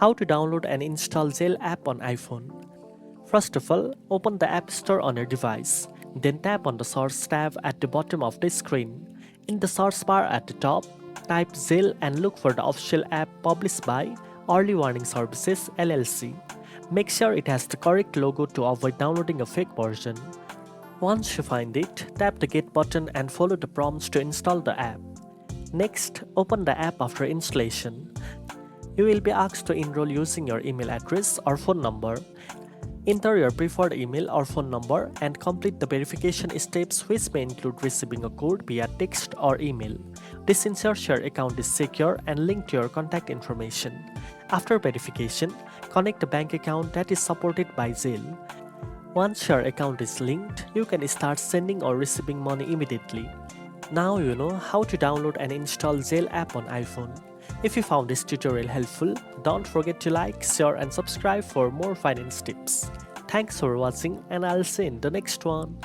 How to download and install Zelle app on iPhone. First of all, open the App Store on your device. Then tap on the Search tab at the bottom of the screen. In the search bar at the top, type Zelle and look for the official app published by Early Warning Services LLC. Make sure it has the correct logo to avoid downloading a fake version. Once you find it, tap the Get button and follow the prompts to install the app. Next, open the app after installation. You will be asked to enroll using your email address or phone number. Enter your preferred email or phone number and complete the verification steps, which may include receiving a code via text or email. This ensures your account is secure and linked to your contact information. After verification, connect a bank account that is supported by Zelle. Once your account is linked, you can start sending or receiving money immediately. Now you know how to download and install Zelle app on iPhone. If you found this tutorial helpful, don't forget to like, share and subscribe for more finance tips. Thanks for watching and I'll see you in the next one.